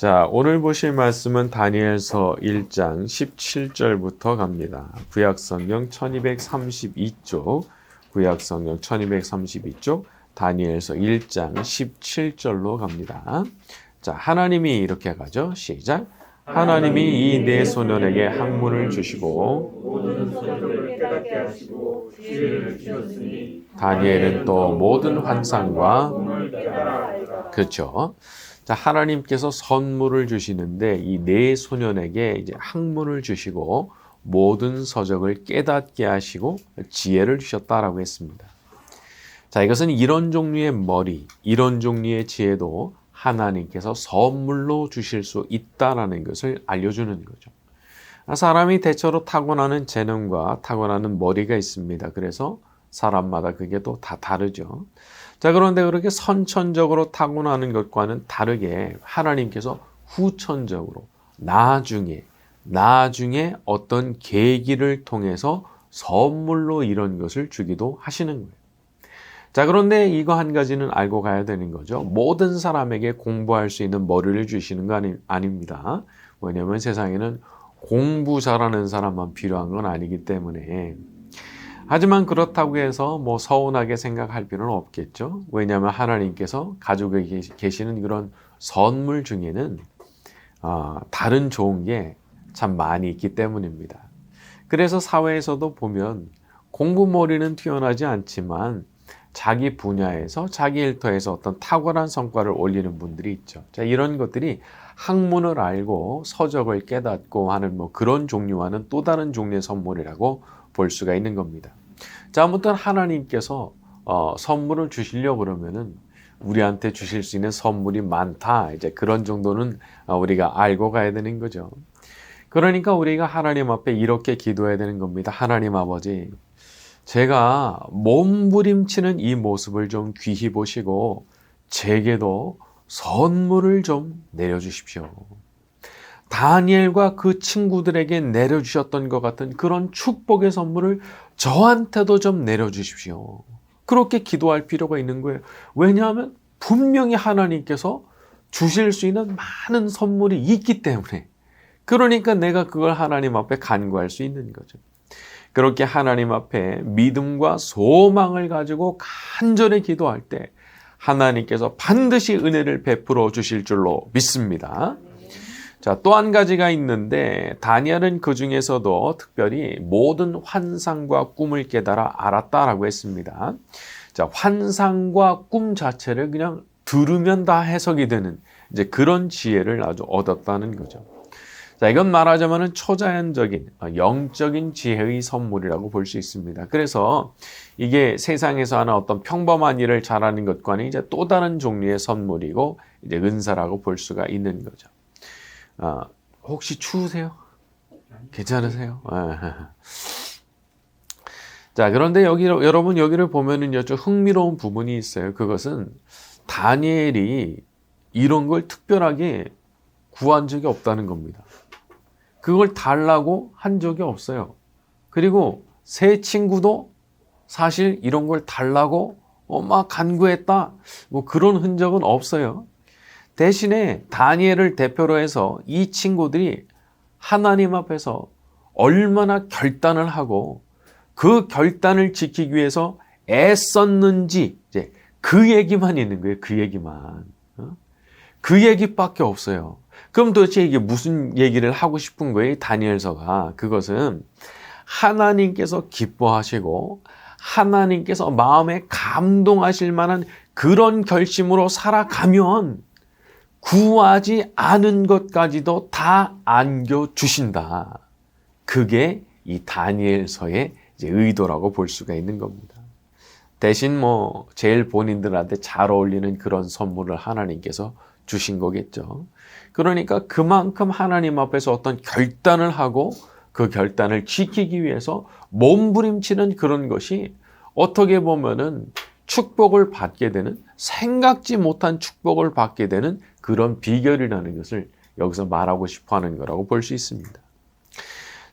자, 오늘 보실 말씀은 다니엘서 1장 17절부터 갑니다. 구약성경 1232쪽, 구약성경 1232쪽, 다니엘서 1장 17절로 갑니다. 자, 하나님이 이렇게 가죠. 시작. 하나님이 이 네 소년에게 학문을 주시고 모든 소년을 깨닫게 하시고 지혜를 주셨으니 다니엘은 또 모든 환상과 꿈을 깨달아 알더라. 그렇죠. 자, 하나님께서 선물을 주시는데 이 네 소년에게 이제 학문을 주시고 모든 서적을 깨닫게 하시고 지혜를 주셨다라고 했습니다. 자, 이것은 이런 종류의 머리, 이런 종류의 지혜도 하나님께서 선물로 주실 수 있다라는 것을 알려주는 거죠. 사람이 대체로 타고나는 재능과 타고나는 머리가 있습니다. 그래서 사람마다 그게 또 다 다르죠. 자, 그런데 그렇게 선천적으로 타고나는 것과는 다르게 하나님께서 후천적으로 나중에 어떤 계기를 통해서 선물로 이런 것을 주기도 하시는 거예요. 자, 그런데 이거 한 가지는 알고 가야 되는 거죠. 모든 사람에게 공부할 수 있는 머리를 주시는 거 아닙니다. 왜냐하면 세상에는 공부 잘하는 사람만 필요한 건 아니기 때문에. 하지만 그렇다고 해서 뭐 서운하게 생각할 필요는 없겠죠. 왜냐하면 하나님께서 가지고 계시는 그런 선물 중에는 다른 좋은 게 참 많이 있기 때문입니다. 그래서 사회에서도 보면 공부머리는 뛰어나지 않지만 자기 분야에서 자기 일터에서 어떤 탁월한 성과를 올리는 분들이 있죠. 자, 이런 것들이 학문을 알고 서적을 깨닫고 하는 뭐 그런 종류와는 또 다른 종류의 선물이라고 볼 수가 있는 겁니다. 자, 아무튼 하나님께서 선물을 주시려고 그러면은 우리한테 주실 수 있는 선물이 많다. 이제 그런 정도는 우리가 알고 가야 되는 거죠. 그러니까 우리가 하나님 앞에 이렇게 기도해야 되는 겁니다. 하나님 아버지, 제가 몸부림치는 이 모습을 좀 귀히 보시고 제게도 선물을 좀 내려주십시오. 다니엘과 그 친구들에게 내려주셨던 것 같은 그런 축복의 선물을 저한테도 좀 내려주십시오. 그렇게 기도할 필요가 있는 거예요. 왜냐하면 분명히 하나님께서 주실 수 있는 많은 선물이 있기 때문에. 그러니까 내가 그걸 하나님 앞에 간구할 수 있는 거죠. 그렇게 하나님 앞에 믿음과 소망을 가지고 간절히 기도할 때 하나님께서 반드시 은혜를 베풀어 주실 줄로 믿습니다. 자, 또 한 가지가 있는데 다니엘은 그 중에서도 특별히 모든 환상과 꿈을 깨달아 알았다라고 했습니다. 자, 환상과 꿈 자체를 그냥 들으면 다 해석이 되는 이제 그런 지혜를 아주 얻었다는 거죠. 자, 이건 말하자면 초자연적인 영적인 지혜의 선물이라고 볼 수 있습니다. 그래서 이게 세상에서 하는 어떤 평범한 일을 잘하는 것과는 이제 또 다른 종류의 선물이고 이제 은사라고 볼 수가 있는 거죠. 혹시 추우세요? 괜찮으세요? 자, 그런데 여러분 여기를 보면은요, 좀 흥미로운 부분이 있어요. 그것은 다니엘이 이런 걸 특별하게 구한 적이 없다는 겁니다. 그걸 달라고 한 적이 없어요. 그리고 세 친구도 사실 이런 걸 달라고 막 간구했다. 뭐 그런 흔적은 없어요. 대신에 다니엘을 대표로 해서 이 친구들이 하나님 앞에서 얼마나 결단을 하고 그 결단을 지키기 위해서 애썼는지 이제 그 얘기만 있는 거예요. 그 얘기만. 그 얘기밖에 없어요. 그럼 도대체 이게 무슨 얘기를 하고 싶은 거예요? 다니엘서가. 그것은 하나님께서 기뻐하시고 하나님께서 마음에 감동하실 만한 그런 결심으로 살아가면 구하지 않은 것까지도 다 안겨주신다. 그게 이 다니엘서의 이제 의도라고 볼 수가 있는 겁니다. 대신 뭐 제일 본인들한테 잘 어울리는 그런 선물을 하나님께서 주신 거겠죠. 그러니까 그만큼 하나님 앞에서 어떤 결단을 하고 그 결단을 지키기 위해서 몸부림치는 그런 것이 어떻게 보면은 축복을 받게 되는, 생각지 못한 축복을 받게 되는 그런 비결이라는 것을 여기서 말하고 싶어 하는 거라고 볼 수 있습니다.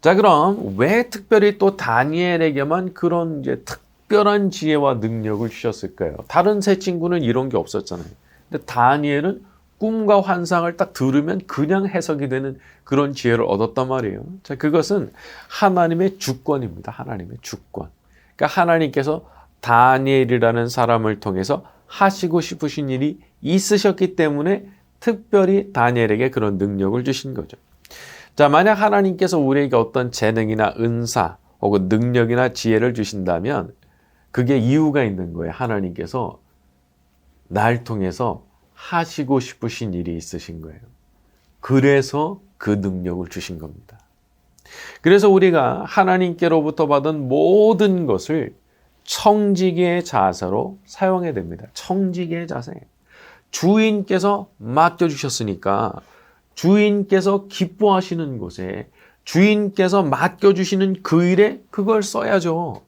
자, 그럼 왜 특별히 또 다니엘에게만 그런 이제 특별한 지혜와 능력을 주셨을까요? 다른 세 친구는 이런 게 없었잖아요. 근데 다니엘은 꿈과 환상을 딱 들으면 그냥 해석이 되는 그런 지혜를 얻었단 말이에요. 자, 그것은 하나님의 주권입니다. 하나님의 주권. 그러니까 하나님께서 다니엘이라는 사람을 통해서 하시고 싶으신 일이 있으셨기 때문에 특별히 다니엘에게 그런 능력을 주신 거죠. 자, 만약 하나님께서 우리에게 어떤 재능이나 은사 혹은 능력이나 지혜를 주신다면 그게 이유가 있는 거예요. 하나님께서 날 통해서 하시고 싶으신 일이 있으신 거예요. 그래서 그 능력을 주신 겁니다. 그래서 우리가 하나님께로부터 받은 모든 것을 청지기의 자세로 사용해야 됩니다. 청지기의 자세. 주인께서 맡겨주셨으니까 주인께서 기뻐하시는 곳에 주인께서 맡겨주시는 그 일에 그걸 써야죠.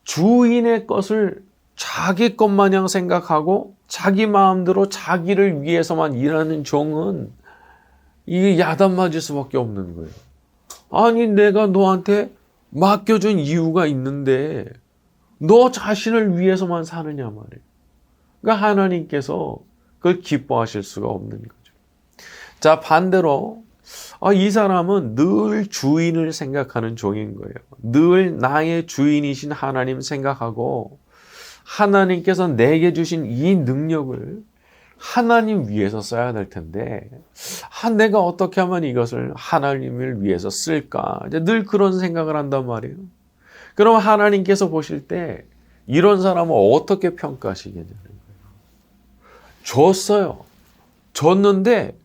주인의 것을 자기 것 마냥 생각하고 자기 마음대로 자기를 위해서만 일하는 종은 이게 야단 맞을 수밖에 없는 거예요. 아니 내가 너한테 맡겨준 이유가 있는데 너 자신을 위해서만 사느냐 말이에요. 그러니까 하나님께서 그걸 기뻐하실 수가 없는 거죠. 자, 반대로 이 사람은 늘 주인을 생각하는 종인 거예요. 늘 나의 주인이신 하나님 생각하고 하나님께서 내게 주신 이 능력을 하나님 위해서 써야 될 텐데 내가 어떻게 하면 이것을 하나님을 위해서 쓸까? 이제 늘 그런 생각을 한단 말이에요. 그럼 하나님께서 보실 때 이런 사람을 어떻게 평가하시겠냐는 거예요. 줬어요. 줬는데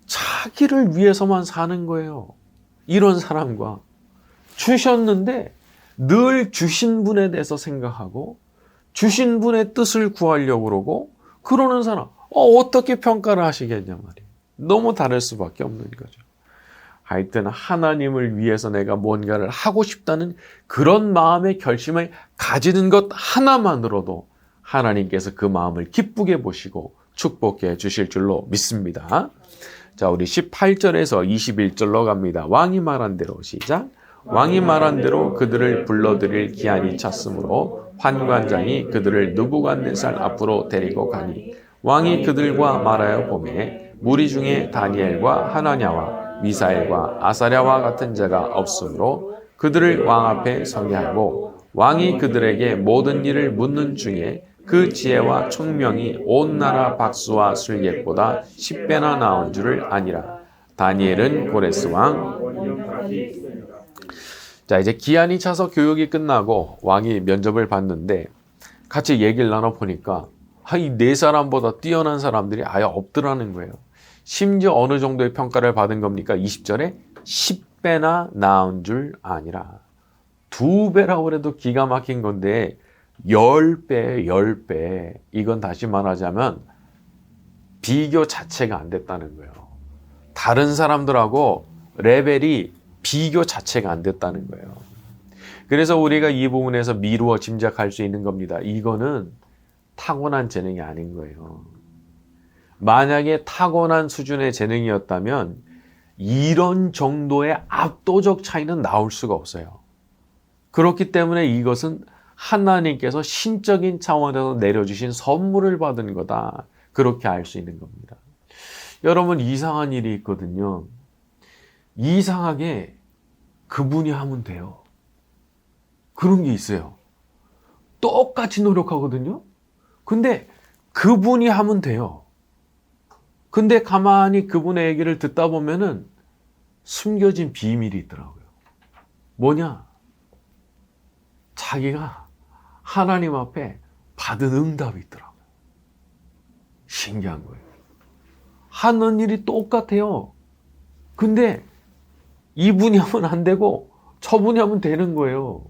자기를 위해서만 사는 거예요. 이런 사람과 주셨는데 늘 주신 분에 대해서 생각하고 주신 분의 뜻을 구하려고 그러고 그러는 사람 어떻게 평가를 하시겠냐 말이에요. 너무 다를 수밖에 없는 거죠. 하여튼 하나님을 위해서 내가 뭔가를 하고 싶다는 그런 마음의 결심을 가지는 것 하나만으로도 하나님께서 그 마음을 기쁘게 보시고 축복해 주실 줄로 믿습니다. 자, 우리 18절에서 21절로 갑니다. 왕이 말한 대로 시작. 왕이 말한 대로 그들을 불러들일 기한이 찼으므로 환관장이 그들을 느부갓네살 앞으로 데리고 가니 왕이 그들과 말하여 보매 무리 중에 다니엘과 하나냐와 미사엘과 아사랴와 같은 자가 없으므로 그들을 왕 앞에 서게 하고 왕이 그들에게 모든 일을 묻는 중에 그 지혜와 총명이 온 나라 박수와 술객보다 10배나 나온 줄을 아니라. 다니엘은 고레스 왕. 자, 이제 기한이 차서 교육이 끝나고 왕이 면접을 봤는데 같이 얘기를 나눠보니까 이 네 사람보다 뛰어난 사람들이 아예 없더라는 거예요. 심지어 어느 정도의 평가를 받은 겁니까? 20절에 10배나 나은 줄 아니라. 2배라고 해도 기가 막힌 건데 10배. 이건 다시 말하자면 비교 자체가 안 됐다는 거예요. 다른 사람들하고 레벨이 비교 자체가 안 됐다는 거예요. 그래서 우리가 이 부분에서 미루어 짐작할 수 있는 겁니다. 이거는 타고난 재능이 아닌 거예요. 만약에 타고난 수준의 재능이었다면 이런 정도의 압도적 차이는 나올 수가 없어요. 그렇기 때문에 이것은 하나님께서 신적인 차원에서 내려주신 선물을 받은 거다. 그렇게 알 수 있는 겁니다. 여러분, 이상한 일이 있거든요. 이상하게 그분이 하면 돼요. 그런 게 있어요. 똑같이 노력하거든요. 근데 그분이 하면 돼요. 근데 가만히 그분의 얘기를 듣다 보면은 숨겨진 비밀이 있더라고요. 뭐냐? 자기가 하나님 앞에 받은 응답이 있더라고요. 신기한 거예요. 하는 일이 똑같아요. 근데 이분이 하면 안 되고 저분이 하면 되는 거예요.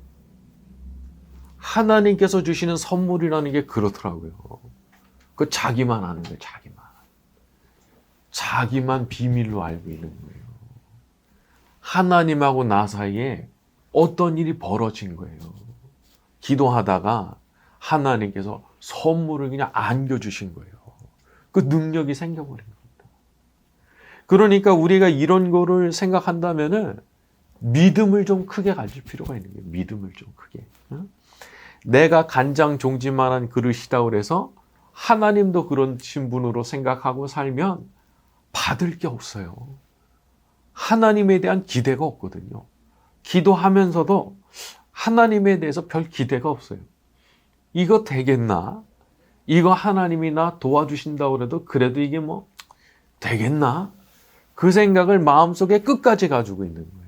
하나님께서 주시는 선물이라는 게 그렇더라고요. 그 자기만 아는 거예요. 자기만 비밀로 알고 있는 거예요. 하나님하고 나 사이에 어떤 일이 벌어진 거예요. 기도하다가 하나님께서 선물을 그냥 안겨주신 거예요. 그 능력이 생겨버린 겁니다. 그러니까 우리가 이런 거를 생각한다면은 믿음을 좀 크게 가질 필요가 있는 거예요. 믿음을 좀 크게. 내가 간장 종지만한 그릇이다 그래서 하나님도 그런 신분으로 생각하고 살면 받을 게 없어요. 하나님에 대한 기대가 없거든요. 기도하면서도 하나님에 대해서 별 기대가 없어요. 이거 되겠나? 이거 하나님이 나 도와주신다고 그래도 이게 뭐 되겠나? 그 생각을 마음속에 끝까지 가지고 있는 거예요.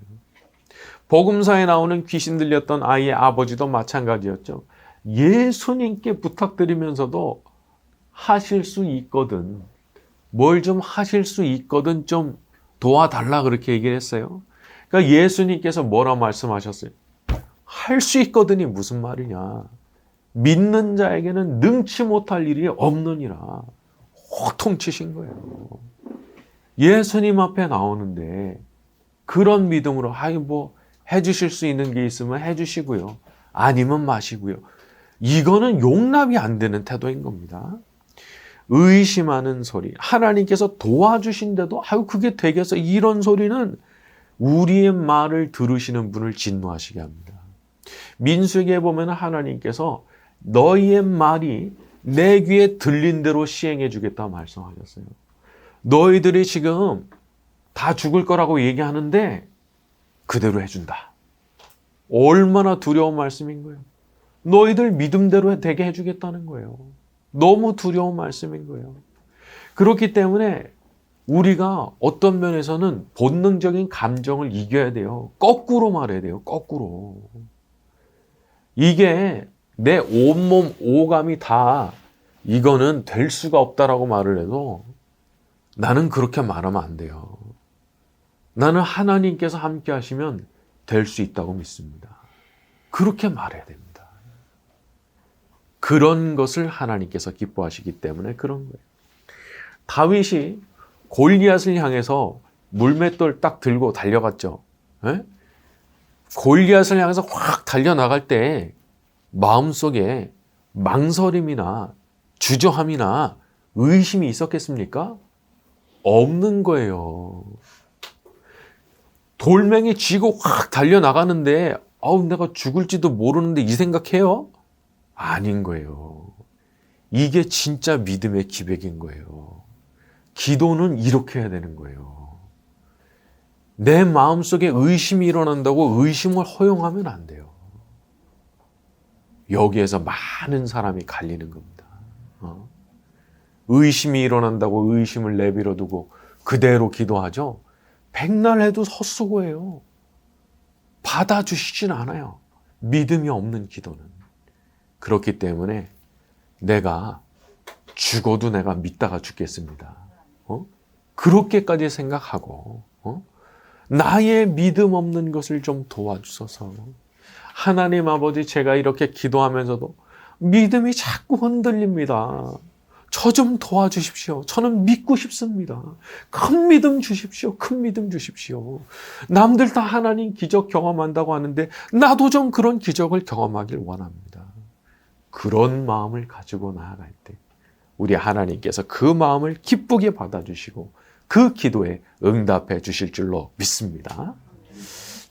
복음서에 나오는 귀신 들렸던 아이의 아버지도 마찬가지였죠. 예수님께 부탁드리면서도 하실 수 있거든. 뭘 좀 하실 수 있거든 좀 도와달라 그렇게 얘기를 했어요. 그러니까 예수님께서 뭐라 말씀하셨어요? 할 수 있거든이 무슨 말이냐. 믿는 자에게는 능치 못할 일이 없느니라. 호통치신 거예요. 예수님 앞에 나오는데 그런 믿음으로 뭐 해주실 수 있는 게 있으면 해주시고요. 아니면 마시고요. 이거는 용납이 안 되는 태도인 겁니다. 의심하는 소리. 하나님께서 도와주신데도 그게 되겠어. 이런 소리는 우리의 말을 들으시는 분을 진노하시게 합니다. 민수기에 보면 하나님께서 너희의 말이 내 귀에 들린 대로 시행해 주겠다 말씀하셨어요. 너희들이 지금 다 죽을 거라고 얘기하는데 그대로 해준다. 얼마나 두려운 말씀인 거예요. 너희들 믿음대로 되게 해주겠다는 거예요. 너무 두려운 말씀인 거예요. 그렇기 때문에 우리가 어떤 면에서는 본능적인 감정을 이겨야 돼요. 거꾸로 말해야 돼요. 거꾸로. 이게 내 온몸 오감이 다 이거는 될 수가 없다라고 말을 해도 나는 그렇게 말하면 안 돼요. 나는 하나님께서 함께 하시면 될 수 있다고 믿습니다. 그렇게 말해야 됩니다. 그런 것을 하나님께서 기뻐하시기 때문에 그런 거예요. 다윗이 골리앗을 향해서 물맷돌 딱 들고 달려갔죠. 에? 골리앗을 향해서 확 달려나갈 때 마음속에 망설임이나 주저함이나 의심이 있었겠습니까? 없는 거예요. 돌멩이 쥐고 확 달려나가는데 내가 죽을지도 모르는데 이 생각해요? 아닌 거예요. 이게 진짜 믿음의 기백인 거예요. 기도는 이렇게 해야 되는 거예요. 내 마음속에 의심이 일어난다고 의심을 허용하면 안 돼요. 여기에서 많은 사람이 갈리는 겁니다. 의심이 일어난다고 의심을 내버려 두고 그대로 기도하죠. 백날 해도 헛수고예요. 받아주시진 않아요. 믿음이 없는 기도는. 그렇기 때문에 내가 죽어도 내가 믿다가 죽겠습니다. 그렇게까지 생각하고 나의 믿음 없는 것을 좀 도와주소서. 하나님 아버지, 제가 이렇게 기도하면서도 믿음이 자꾸 흔들립니다. 저 좀 도와주십시오. 저는 믿고 싶습니다. 큰 믿음 주십시오. 큰 믿음 주십시오. 남들 다 하나님 기적 경험한다고 하는데 나도 좀 그런 기적을 경험하길 원합니다. 그런 마음을 가지고 나아갈 때 우리 하나님께서 그 마음을 기쁘게 받아주시고 그 기도에 응답해 주실 줄로 믿습니다.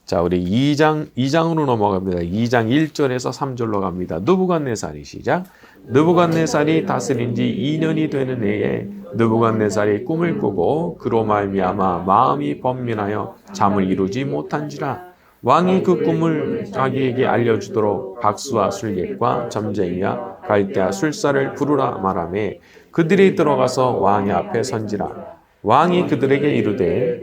자, 우리 2장으로 넘어갑니다. 2장 1절에서 3절로 갑니다. 느부갓네살이 시작. 느부갓네살이 다스린 지 2년이 되는 해에 느부갓네살이 꿈을 꾸고 그로 말미암아 마음이 번민하여 잠을 이루지 못한지라. 왕이 그 꿈을 자기에게 알려주도록 박수와 술객과 점쟁이와 갈대와 술사를 부르라 말하매 그들이 들어가서 왕의 앞에 선지라. 왕이 그들에게 이르되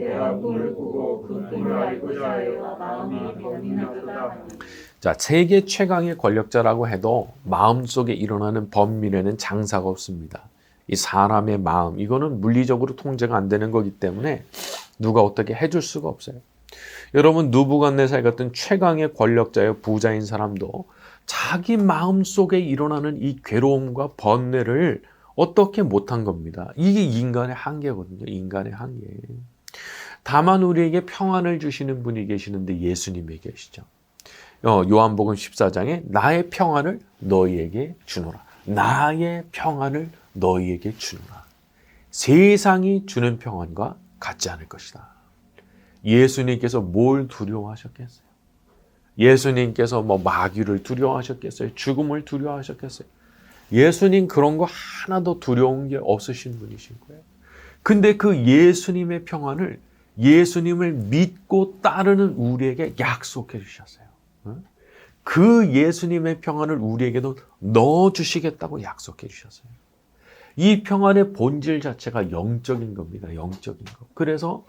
자, 세계 최강의 권력자라고 해도 마음속에 일어나는 번민에는 장사가 없습니다. 이 사람의 마음, 이거는 물리적으로 통제가 안 되는 거기 때문에 누가 어떻게 해줄 수가 없어요. 여러분, 느부갓네살 같은 최강의 권력자여 부자인 사람도 자기 마음속에 일어나는 이 괴로움과 번뇌를 어떻게 못한 겁니다. 이게 인간의 한계거든요. 인간의 한계. 다만 우리에게 평안을 주시는 분이 계시는데 예수님이 계시죠. 요한복음 14장에 나의 평안을 너희에게 주노라. 나의 평안을 너희에게 주노라. 세상이 주는 평안과 같지 않을 것이다. 예수님께서 뭘 두려워하셨겠어요? 예수님께서 마귀를 두려워하셨겠어요? 죽음을 두려워하셨겠어요? 예수님 그런 거 하나도 두려운 게 없으신 분이신 거예요. 근데 그 예수님의 평안을 예수님을 믿고 따르는 우리에게 약속해 주셨어요. 그 예수님의 평안을 우리에게도 넣어주시겠다고 약속해 주셨어요. 이 평안의 본질 자체가 영적인 겁니다. 영적인 것. 그래서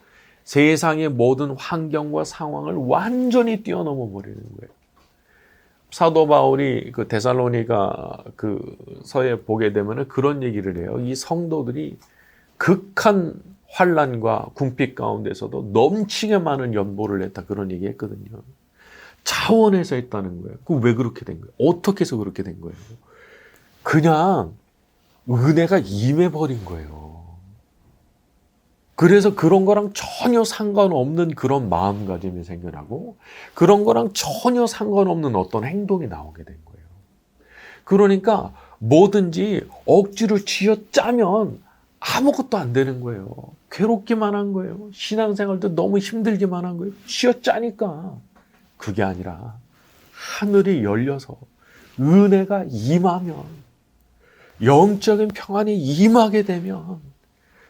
세상의 모든 환경과 상황을 완전히 뛰어넘어 버리는 거예요. 사도 바울이 그 데살로니가 그 서에 보게 되면 그런 얘기를 해요. 이 성도들이 극한 환난과 궁핍 가운데서도 넘치게 많은 연보를 냈다 그런 얘기했거든요. 차원에서 했다는 거예요. 그럼 왜 그렇게 된 거예요? 어떻게 해서 그렇게 된 거예요? 그냥 은혜가 임해버린 거예요. 그래서 그런 거랑 전혀 상관없는 그런 마음가짐이 생겨나고 그런 거랑 전혀 상관없는 어떤 행동이 나오게 된 거예요. 그러니까 뭐든지 억지로 쥐어짜면 아무것도 안 되는 거예요. 괴롭기만 한 거예요. 신앙생활도 너무 힘들기만 한 거예요. 쥐어짜니까. 그게 아니라 하늘이 열려서 은혜가 임하면 영적인 평안이 임하게 되면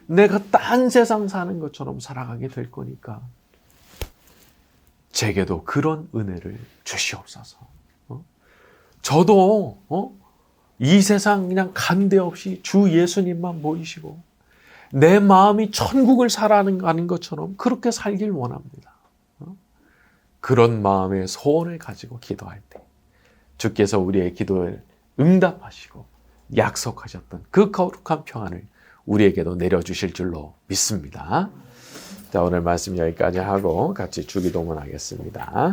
내가 딴 세상 사는 것처럼 살아가게 될 거니까 제게도 그런 은혜를 주시옵소서. 저도 이 세상 그냥 간데 없이 주 예수님만 보이시고 내 마음이 천국을 살아가는 것처럼 그렇게 살길 원합니다. 그런 마음의 소원을 가지고 기도할 때 주께서 우리의 기도를 응답하시고 약속하셨던 그 거룩한 평안을 우리에게도 내려주실 줄로 믿습니다. 자, 오늘 말씀 여기까지 하고 같이 주기도문 하겠습니다.